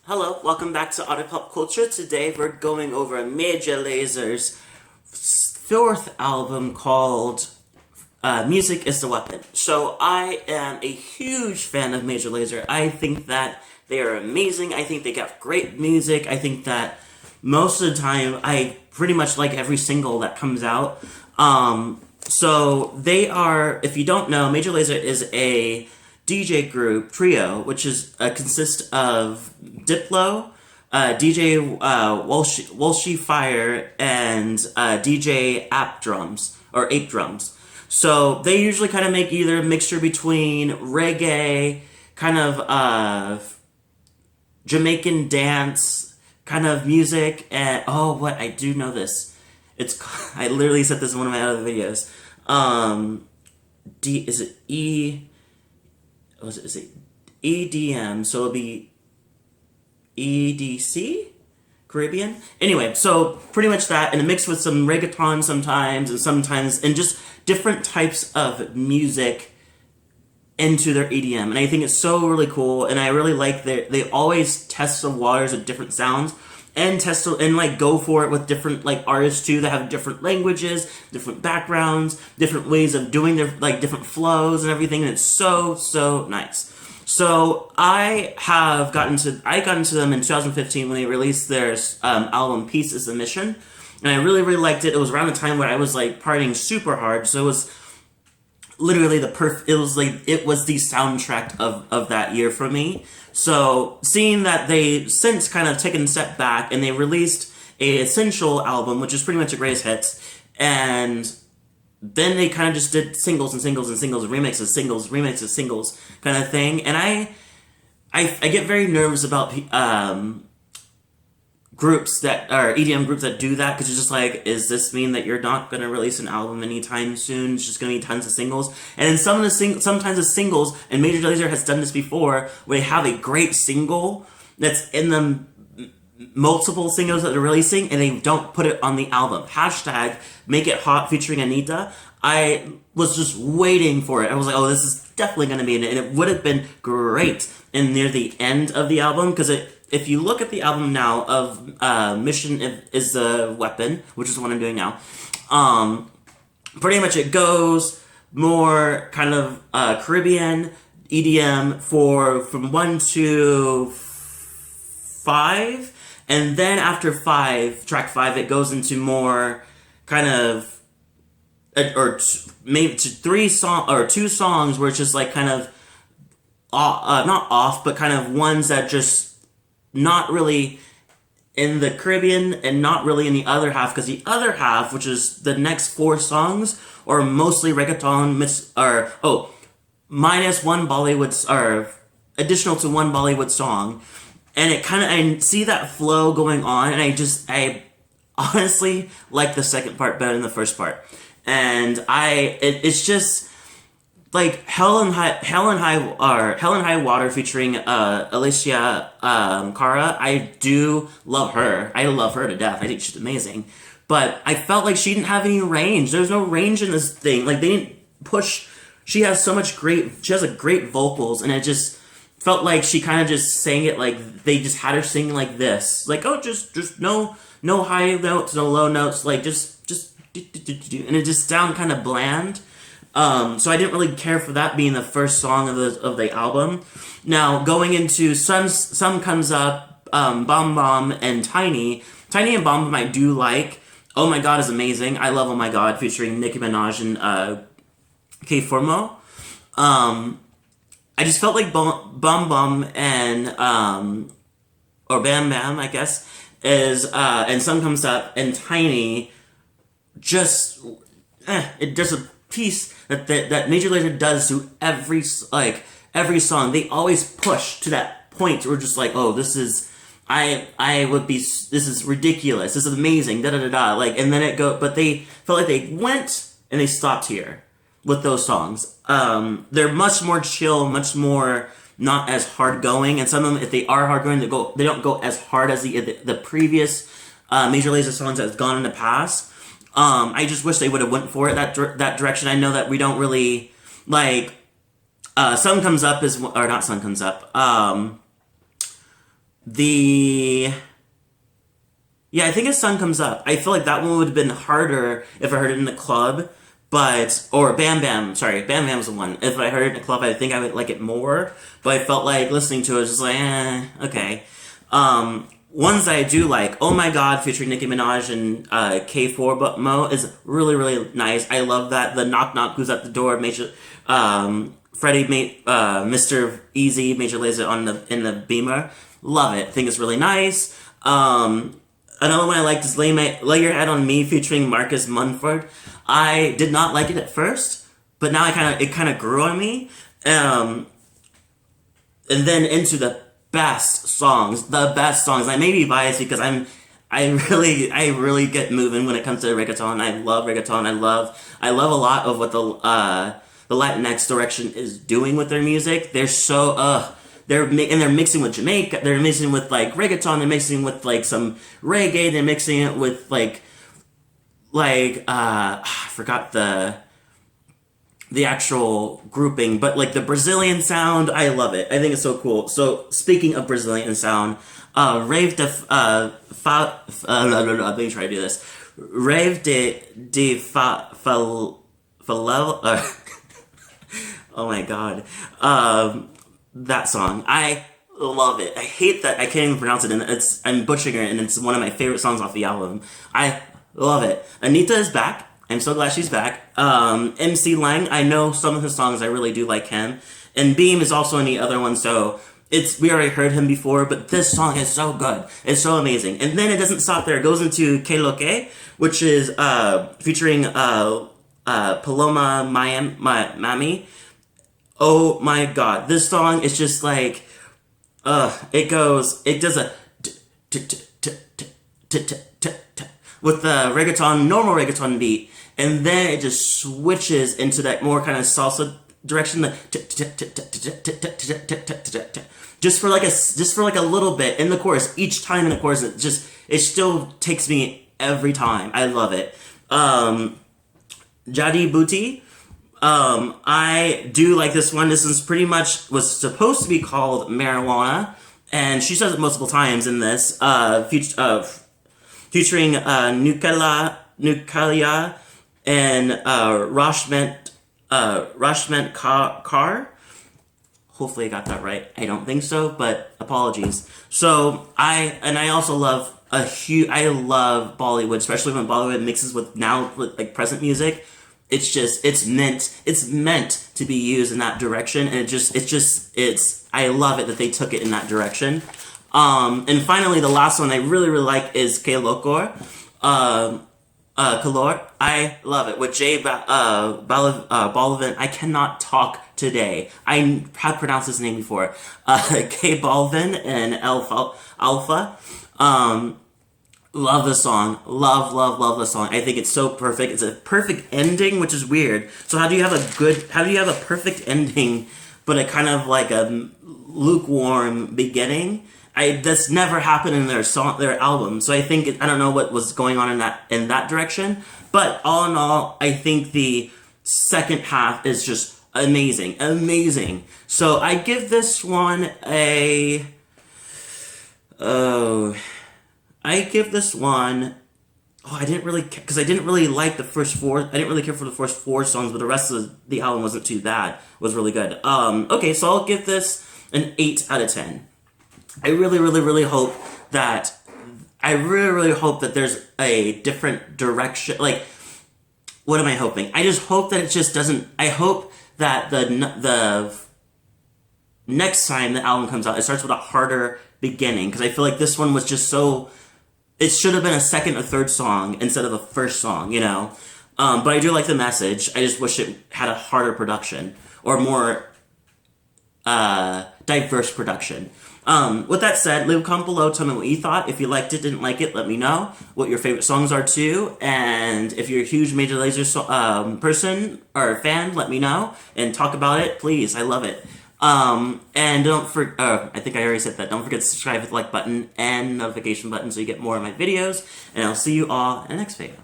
Hello, welcome back to Otter Pop Culture. Today we're going over Major Lazer's fourth album called Music is the Weapon. So I am a huge fan of Major Lazer. I think that they are amazing. I think they got great music. I think that most of the time I pretty much like every single that comes out. So they are, if you don't know, Major Lazer is a DJ group trio, which is consists of Diplo, DJ Walshy Fire, and DJ Ape Drums. So they usually kind of make either a mixture between reggae, kind of Jamaican dance kind of music, and I do know this. I literally said this in one of my other videos. Is it EDM, so it'll be EDC? Caribbean? Anyway, so pretty much that, and a mix with some reggaeton sometimes, and just different types of music into their EDM. And I think it's so really cool, and I really like they always test the waters with different sounds, and go for it with different artists too that have different languages, different backgrounds, different ways of doing their different flows and everything, and it's so nice. So I got into them in 2015 when they released their album Peace is the Mission, and I really liked it. It was around the time where I was partying super hard, so it was literally it was the soundtrack of that year for me. So seeing that they since kind of taken a step back and they released a Essential album, which is pretty much a greatest hits, and then they kind of just did singles, remixes kind of thing. And I get very nervous about groups that are EDM groups that do that, because it's just is this mean that you're not going to release an album anytime soon? It's just going to be tons of singles. And then sometimes the singles, and Major Lazer has done this before, where they have a great single that's in the multiple singles that they're releasing, and they don't put it on the album. Hashtag Make It Hot featuring Anitta. I was just waiting for it. I was like, oh, this is definitely going to be in it, and it would have been great in near the end of the album, because if you look at the album now of Mission is the Weapon, which is what I'm doing now, pretty much it goes more kind of Caribbean EDM from 1 to 5, and then after track 5, it goes into more kind of maybe to 2 songs where it's just kind of not off, but kind of ones that just not really in the Caribbean and not really in the other half, because the other half, which is the next 4 songs, are mostly reggaeton minus one Bollywood, or additional to one Bollywood song. And I see that flow going on, and I honestly like the second part better than the first part. And it's just Hell and High Water featuring Alicia Cara. I do love her. I love her to death. I think she's amazing. But I felt like she didn't have any range. There's no range in this thing. They didn't push. She has great vocals, and it just felt like she kind of just sang it they just had her sing like this. Just no high notes, no low notes, just and it just sounded kind of bland. So I didn't really care for that being the first song of the album. Now, going into Sun Comes Up, Bomb Bomb, and Tiny and Bomb Bomb I do like. Oh My God is amazing. I love Oh My God featuring Nicki Minaj and K Formo. I just felt like Bomb Bomb and or Bam Bam, I guess, is and Sun Comes Up and Tiny just there's a piece that Major Lazer does to every song. They always push to that point where we're just oh, this is this is ridiculous, this is amazing, and then but they felt like they went and they stopped here with those songs. They're much more chill, much more not as hard going, and some of them, if they are hard going, they don't go as hard as the previous Major Lazer songs that have gone in the past. I just wish they would have went for it that direction. I know that we don't really Sun Comes Up or not Sun Comes Up. the Yeah, I think as Sun Comes Up. I feel like that one would have been harder if I heard it in the club, or Bam Bam. Sorry, Bam Bam's the one. If I heard it in the club, I think I would like it more. But I felt like listening to it was just like, okay. Ones that I do like, Oh My God featuring Nicki Minaj and K4 but Mo is really, really nice. I love that. The Knock Knock Who's at the Door, Major, Freddie, Mr. Easy, Major Lazer in the Beamer. Love it. Think it's really nice. Another one I liked is Lay Your Head on Me featuring Marcus Mumford. I did not like it at first, but now it kind of grew on me. And then into the best songs. I may be biased because I really get moving when it comes to reggaeton. I love reggaeton. I love a lot of what the Latinx direction is doing with their music. They're so they're mixing with Jamaica. They're mixing with like reggaeton. They're mixing with like some reggae. They're mixing it with I forgot the actual grouping, but like the Brazilian sound, I love it. I think it's so cool. So speaking of Brazilian sound, Rave let me try to do this. Rave de Favela. Oh my god. That song. I love it. I hate that I can't even pronounce it, and I'm butchering it, and it's one of my favorite songs off the album. I love it. Anitta is back. I'm so glad she's back. MC Lang, I know some of his songs, I really do like him. And Beam is also in the other one, so we already heard him before, but this song is so good. It's so amazing. And then it doesn't stop there. It goes into QueLoQue, which is featuring Paloma, Mami. Oh my god. This song is just like, it does a with the normal reggaeton beat, and then it just switches into that more kind of salsa direction, just for like a little bit in the chorus. Each time in the chorus, it still takes me every time. I love it. Jadi Buti, I do like this one. This is pretty much was supposed to be called Marijuana, and she says it multiple times in this. Featuring Nucleya and Rashmeet Kaur. Hopefully I got that right. I don't think so, but apologies. So I also love I love Bollywood, especially when Bollywood mixes with like present music. It's meant to be used in that direction, and I love it that they took it in that direction. And finally, the last one I really, really like is QueLoQue, Calor. I love it. With Balvin, I cannot talk today. I have pronounced his name before. K Balvin and Alfa. Love the song. Love the song. I think it's so perfect. It's a perfect ending, which is weird. So how do you have a perfect ending, but a kind of like a lukewarm beginning? That's never happened in their album. So I think I don't know what was going on in that direction. But all in all, I think the second half is just amazing. So I give this one I didn't really, because I didn't really like the first four. I didn't really care for the first four songs, but the rest of the album wasn't too bad. It was really good. Okay, so I'll give this an 8 out of 10. I really, really, really hope that there's a different direction. Like, what am I hoping? I just hope that it just doesn't. I hope that the next time the album comes out, it starts with a harder beginning, because I feel like this one was just so. It should have been a second or third song instead of a first song, you know. But I do like the message. I just wish it had a harder production or more diverse production. With that said, leave a comment below. Tell me what you thought. If you liked it, didn't like it, let me know. What your favorite songs are too. And if you're a huge Major Lazer person or fan, let me know and talk about it. Please, I love it. And don't forget, I think I already said that. Don't forget to subscribe with the like button and notification button so you get more of my videos. And I'll see you all in the next video.